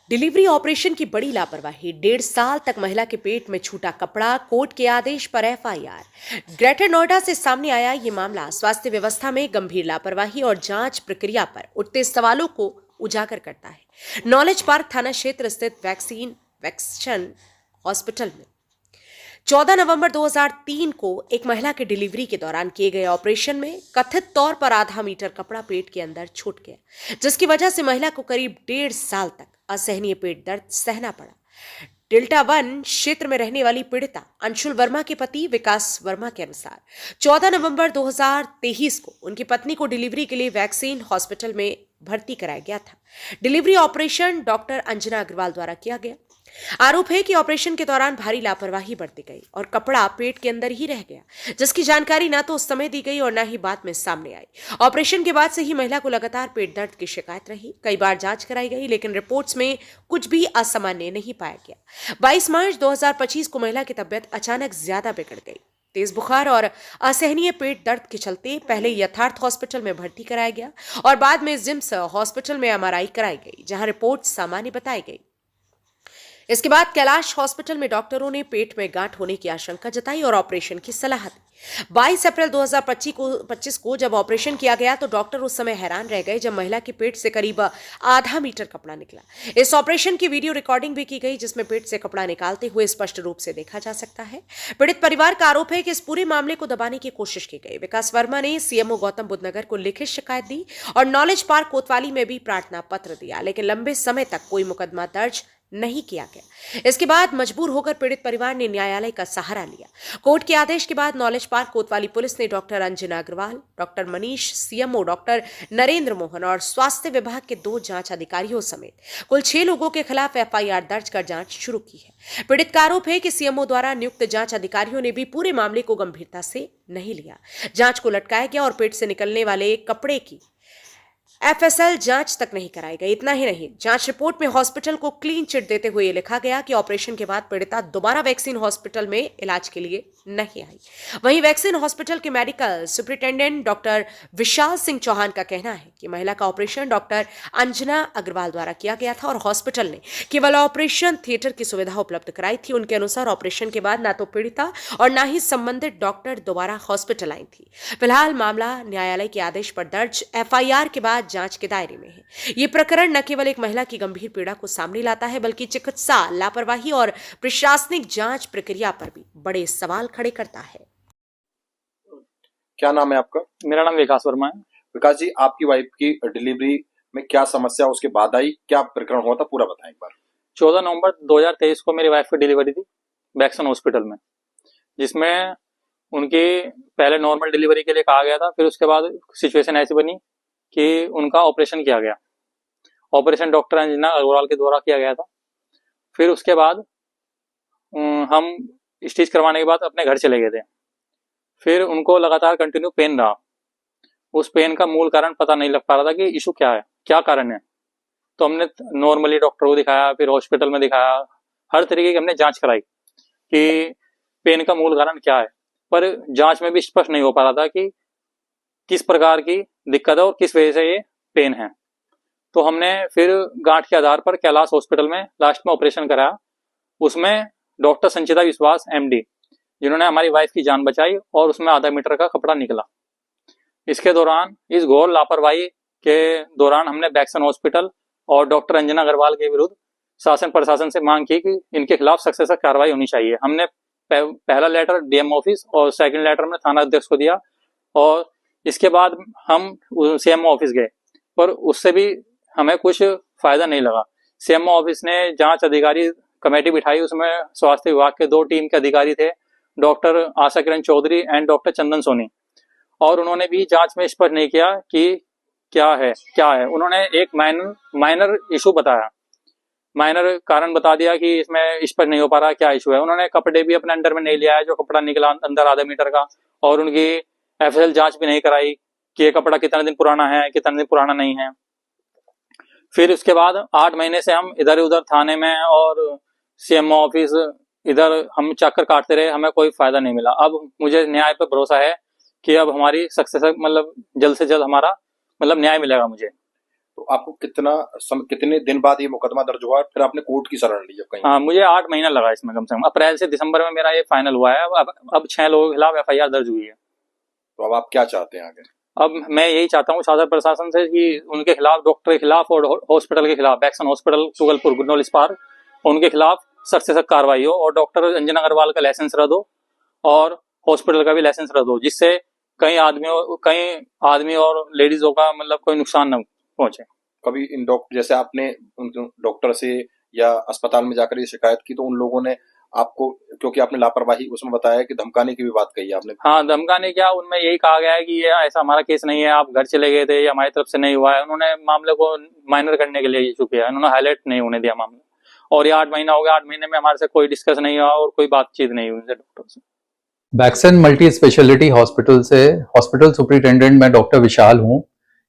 Delivery operation की बड़ी लापरवाही, 1.5 साल तक महिला के पेट में छूटा कपड़ा, कोर्ट के आदेश पर एफआईआर। ग्रेटर नोएडा से सामने आया ये मामला स्वास्थ्य व्यवस्था में गंभीर लापरवाही और जांच प्रक्रिया पर उठते सवालों को उजागर करता है। नॉलेज पार्क थाना क्षेत्र स्थित वैक्सन हॉस्पिटल में 14 नवंबर 2003 को एक महिला के डिलीवरी के दौरान किए गए ऑपरेशन में कथित तौर पर आधा मीटर कपड़ा पेट के अंदर छूट गया, जिसकी वजह से महिला को करीब 1.5 साल तक असहनीय पेट दर्द सहना पड़ा। डेल्टा 1 क्षेत्र में रहने वाली पीड़िता अंशुल वर्मा के पति विकास वर्मा के अनुसार 14 नवंबर 2023 को उनकी पत्नी को डिलीवरी के लिए वैक्सीन हॉस्पिटल में भर्ती कराया गया था। Delivery operation doctor Anjana Agarwal द्वारा किया गया। आरोप है कि ऑपरेशन के दौरान भारी लापरवाही बरती गई और कपड़ा पेट के अंदर ही रह गया, जिसकी जानकारी ना तो उस समय दी गई और ना ही बाद में सामने आई। ऑपरेशन के बाद से ही महिला को लगातार पेट दर्द की शिकायत रही। कई बार जांच कराई गई, लेकिन रिपोर्ट्स में कुछ भी असामान्य नहीं पाया गया। 22 मार्च 2025 को महिला की तबियत अचानक ज्यादा बिगड़ गई। तेज बुखार और असहनीय पेट दर्द के चलते पहले यथार्थ हॉस्पिटल में भर्ती कराया गया और बाद में जिम्स हॉस्पिटल में एमआरआई कराई गई, जहां रिपोर्ट सामान्य बताई गई। इसके बाद कैलाश हॉस्पिटल में डॉक्टरों ने पेट में गांठ होने की आशंका जताई और ऑपरेशन की सलाह दी। 22 अप्रैल 2025 को जब ऑपरेशन किया गया तो डॉक्टर उस समय हैरान रह गए जब महिला के पेट से करीब आधा मीटर कपड़ा निकला। इस ऑपरेशन की वीडियो रिकॉर्डिंग भी की गई, जिसमें पेट से कपड़ा निकालते हुए स्पष्ट रूप से देखा जा सकता है। पीड़ित परिवार का आरोप है कि इस पूरे मामले को दबाने की कोशिश की गई। विकास वर्मा ने सीएमओ गौतम बुद्ध नगर को लिखित शिकायत दी और नॉलेज पार्क कोतवाली में भी प्रार्थना पत्र दिया, लेकिन लंबे समय तक कोई मुकदमा दर्ज नहीं किया गया। इसके बाद मजबूर होकर पीड़ित परिवार ने न्यायालय का सहारा लिया। कोर्ट के आदेश के बाद नॉलेज पार्क कोतवाली पुलिस ने doctor Anjana Agarwal, doctor Manish, CMO doctor Narendra Mohan और स्वास्थ्य विभाग के 2 जांच अधिकारियों समेत कुल 6 लोगों के खिलाफ एफआईआर दर्ज कर जांच शुरू की है। पीड़ित का आरोप है कि सीएमओ द्वारा नियुक्त जांच अधिकारियों ने भी पूरे मामले को गंभीरता से नहीं लिया। जांच को लटकाया गया और पेट से निकलने वाले कपड़े की एफएसएल जांच तक नहीं कराई गई। इतना ही नहीं, जांच रिपोर्ट में हॉस्पिटल को क्लीन चिट देते हुए लिखा गया कि ऑपरेशन के बाद पीड़िता दोबारा वैक्सीन हॉस्पिटल में इलाज के लिए नहीं आई। वहीं वैक्सीन हॉस्पिटल के medical superintendent doctor Vishal Singh Chauhan का कहना है कि महिला का ऑपरेशन डॉक्टर अंजना अग्रवाल द्वारा किया गया था और हॉस्पिटल ने केवल ऑपरेशन थिएटर की सुविधा उपलब्ध कराई थी। उनके अनुसार ऑपरेशन के बाद ना तो पीड़िता और ना ही संबंधित डॉक्टर दोबारा हॉस्पिटल आई थी। फिलहाल मामला न्यायालय के आदेश पर दर्ज एफआईआर के बाद जांच के दायरे में है। ये प्रकरण न केवल एक महिला की गंभीर पीड़ा को सामने लाता है, बल्कि चिकित्सा लापरवाही और प्रशासनिक जांच प्रक्रिया पर भी बड़े सवाल खड़े करता है। क्या नाम है आपका? मेरा नाम विकास वर्मा है। विकास जी, आपकी वाइफ की डिलीवरी में क्या समस्या उसके बाद आई, क्या प्रकरण हुआ था, पूरा बताएं एक बार। 14 नवंबर 2023 को मेरी वाइफ की डिलीवरी थी वैक्सन हॉस्पिटल में, जिसमें उनकी पहले नॉर्मल डिलीवरी के लिए कहा गया था। फिर उसके बाद सिचुएशन ऐसी बनी कि उनका ऑपरेशन किया गया। ऑपरेशन डॉक्टर अंजना अग्रवाल के द्वारा किया गया था। फिर उसके बाद हम स्टिच करवाने के बाद अपने घर चले गए थे। फिर उनको लगातार कंटिन्यू पेन रहा। उस पेन का मूल कारण पता नहीं लग पा रहा था कि इशू क्या है, क्या कारण है। तो हमने नॉर्मली डॉक्टर को दिखाया, फिर हॉस्पिटल में दिखाया, हर तरीके की हमने जांच कराई कि पेन का मूल कारण क्या है, पर जांच में भी स्पष्ट नहीं हो पा रहा था कि किस प्रकार की दिक्कत है और किस वजह से ये पेन है। तो हमने फिर गांठ के आधार पर कैलाश हॉस्पिटल में लास्ट में ऑपरेशन कराया। उसमें डॉक्टर संचिता विश्वास एमडी, जिन्होंने हमारी वाइफ की जान बचाई और उसमें आधा मीटर का कपड़ा निकला। इसके दौरान, इस घोर लापरवाही के दौरान, हमने वैक्सन हॉस्पिटल और डॉक्टर अंजना अग्रवाल के विरुद्ध शासन प्रशासन से मांग की कि इनके खिलाफ सख्त से सख्त कार्रवाई होनी चाहिए। हमने पहला लेटर डीएम ऑफिस और सेकंड लेटर हमने थाना अध्यक्ष को दिया और इसके बाद हम सीएमओ ऑफिस गए, पर उससे भी हमें कुछ फायदा नहीं लगा। सीएमओ ऑफिस ने जांच अधिकारी कमेटी बिठाई, उसमें स्वास्थ्य विभाग के 2 टीम के अधिकारी थे, doctor Asha Kiran Chaudhary and doctor Chandan Soni, और उन्होंने भी जांच में स्पष्ट नहीं किया कि क्या है। उन्होंने एक माइनर इशू बताया, माइनर कारण बता दिया कि इसमें स्पष्ट नहीं हो पा रहा क्या इशू है। उन्होंने कपड़े भी अपने अंडर में नहीं लिया है, जो कपड़ा निकला अंदर आधा मीटर का, और उनकी एफएसएल जांच भी नहीं कराई कि ये कपड़ा कितना दिन पुराना है, कितना दिन पुराना नहीं है। फिर उसके बाद 8 महीने से हम इधर उधर थाने में और सीएमओ ऑफिस इधर हम चक्कर काटते रहे, हमें कोई फायदा नहीं मिला। अब मुझे न्याय पर भरोसा है कि अब हमारी सक्सेस, मतलब जल्द से जल्द हमारा न्याय मिलेगा मुझे। तो आपको कितने दिन बाद ये मुकदमा दर्ज हुआ, फिर आपने कोर्ट की शरण ली जब कहीं? हाँ, मुझे 8 महीना लगा इसमें, कम से कम अप्रैल से दिसंबर में मेरा ये फाइनल हुआ है। अब 6 लोगों के खिलाफ FIR दर्ज हुई है। तो अब आप क्या चाहते हैं आगे? अब मैं यही चाहता हूँ शासन प्रशासन से कि उनके खिलाफ, डॉक्टर के खिलाफ और हॉस्पिटल के खिलाफ, बैक्सन हॉस्पिटल तुगलपुर गुडनौल इस्पात, उनके खिलाफ सख्त से सख्त कार्रवाई हो और डॉक्टर अंजना अग्रवाल का लाइसेंस रद्द हो और हॉस्पिटल का भी लाइसेंस रद्द हो, जिससे कई आदमी और लेडीजों का मतलब कोई नुकसान न पहुंचे। कभी इन डॉक्टर, जैसे आपने उन डॉक्टर से या अस्पताल में जाकर ये शिकायत की, तो उन लोगों ने आपको, क्योंकि आपने लापरवाही उसमें बताया कि धमकाने की भी बात कही आपने? हाँ, धमकाने क्या, उनमें यही कहा गया है कि ये ऐसा हमारा केस नहीं है, आप घर चले गए थे या हमारी तरफ से नहीं हुआ है। उन्होंने मामले को माइनर करने के लिए इशू किया है, उन्होंने हाईलाइट नहीं होने दिया मामला। और ये 8 महीना हो गया, 8 महीने में हमारे से कोई डिस्कस नहीं हुआ और कोई बातचीत नहीं हुई उनसे, डॉक्टर से। बैक्सन मल्टी स्पेशलिटी हॉस्पिटल से हॉस्पिटल सुपरिटेंडेंट मैं डॉक्टर विशाल हूं।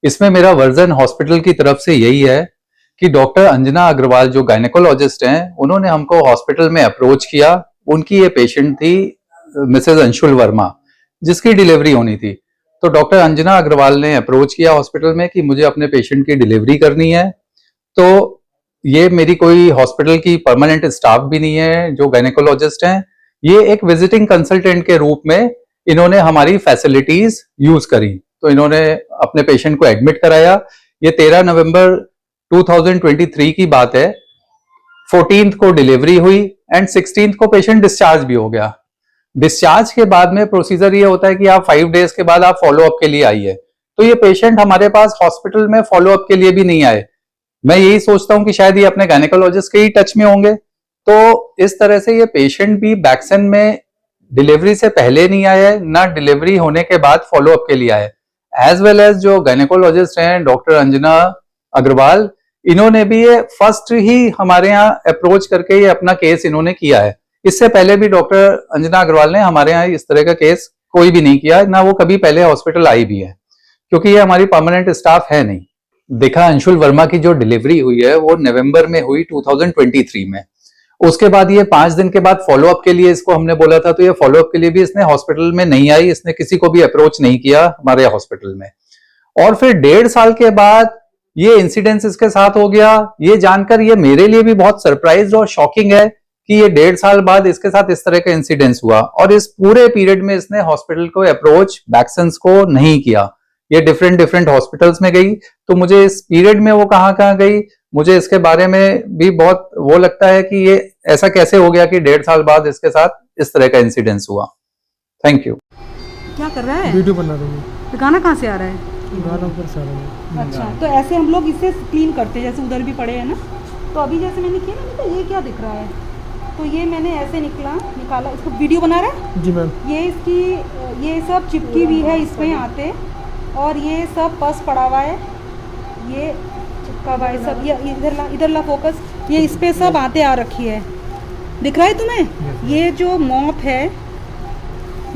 इसमें मेरा वर्जन हॉस्पिटल की तरफ से यही है कि डॉक्टर अंजना अग्रवाल जो गायनेकोलॉजिस्ट हैं, उन्होंने हमको हॉस्पिटल में अप्रोच किया। उनकी ये पेशेंट थी मिसेज अंशुल वर्मा, जिसकी डिलीवरी होनी थी। तो डॉक्टर अंजना अग्रवाल ने अप्रोच किया हॉस्पिटल में कि मुझे अपने पेशेंट की डिलीवरी करनी है। तो ये मेरी कोई हॉस्पिटल की परमानेंट स्टाफ भी नहीं है जो गायनेकोलॉजिस्ट हैं, ये एक विजिटिंग कंसल्टेंट के रूप में इन्होंने हमारी फैसिलिटीज यूज करी। तो इन्होंने अपने पेशेंट को एडमिट कराया। ये 13 नवंबर 2023 की बात है। 14th को डिलीवरी हुई एंड 16th को पेशेंट डिस्चार्ज भी हो गया। डिस्चार्ज के बाद में प्रोसीजर ये होता है कि आप 5 डेज के बाद आप फॉलोअप के लिए आइए। तो ये पेशेंट हमारे पास हॉस्पिटल में फॉलोअप के लिए भी नहीं आए। मैं यही सोचता हूं कि शायद ये अपने गायनेकोलॉजिस्ट के ही टच में होंगे। तो इस तरह से ये पेशेंट भी बैक्सन में डिलीवरी से पहले नहीं आए, ना डिलीवरी होने के बाद फॉलोअप के लिए आए। एज वेल एज जो गायनेकोलॉजिस्ट हैं डॉक्टर अंजना अग्रवाल, इन्होंने भी ये फर्स्ट ही हमारे यहाँ अप्रोच करके ये अपना केस इन्होंने किया है। इससे पहले भी डॉक्टर अंजना अग्रवाल ने हमारे यहाँ इस तरह का केस कोई भी नहीं किया, ना वो कभी पहले हॉस्पिटल आई भी है, क्योंकि ये हमारी परमानेंट स्टाफ है नहीं। देखा, अंशुल वर्मा की जो डिलीवरी हुई है वो नवंबर में हुई 2023 में। उसके बाद ये 5 दिन के बाद फॉलोअप के लिए इसको हमने बोला था, तो ये फॉलोअप के लिए भी इसने हॉस्पिटल में नहीं आई, इसने किसी को भी अप्रोच नहीं किया हमारे हॉस्पिटल में। और फिर 1.5 साल के बाद ये इंसिडेंस इसके साथ हो गया। ये जानकर ये मेरे लिए भी बहुत सरप्राइज और शॉकिंग है कि ये 1.5 साल बाद इसके साथ इस तरह का इंसिडेंस हुआ। और इस पूरे पीरियड में इसने हॉस्पिटल को अप्रोच बैक्सन्स को नहीं किया। ये डिफरेंट हॉस्पिटल्स में गई। तो मुझे इस पीरियड में वो कहाँ गई, मुझे इसके बारे में भी बहुत वो लगता है कि ये ऐसा कैसे हो गया कि 1.5 साल बाद इसके साथ इस तरह का इंसिडेंस हुआ। Thank you. क्या कर रहा है? वीडियो बना रही हूँ। तो गाना कहाँ से आ रहा है? गाना ऊपर से आ रहा है। अच्छा, तो ऐसे हम लोग इसे क्लीन करते हैं, जैसे उधर भी पड़े हैं ना। तो अभी जैसे मैंने किया ना, तो ये क्या दिख रहा है, तो ये मैंने ऐसे निकाला, इसको वीडियो बना रहा है जी मैम। ये सब चिपकी हुई है इसमें आते, और ये सब पस पड़ा हुआ है, ये चिपका हुआ है सब। ये इधर ला फोकस, ये इस पे सब आते आ रखी है, दिख रहा है तुम्हें? ये जो मॉप है,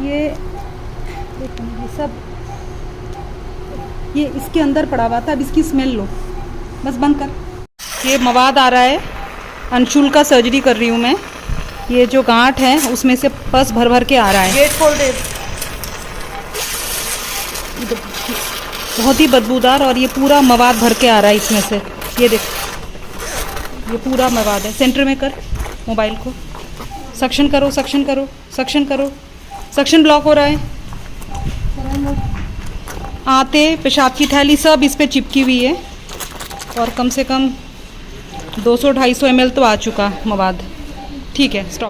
ये सब ये इसके अंदर पड़ा हुआ था। अब इसकी स्मेल लो, बस बंद कर। ये मवाद आ रहा है, अंशुल का सर्जरी कर रही हूँ मैं। ये जो गांठ है उसमें से पस भर भर के आ रहा है। गेट फोल्डेड, बहुत ही बदबूदार, और ये पूरा मवाद भर के आ रहा है इसमें से। ये देख, ये पूरा मवाद है। सेंटर में कर मोबाइल को, सक्शन करो, सक्शन करो, सक्शन करो, सक्शन ब्लॉक हो रहा है। आते, पेशाब की थैली सब इस पे चिपकी हुई है, और कम से कम 200-250 ml तो आ चुका मवाद। ठीक है, स्टॉप।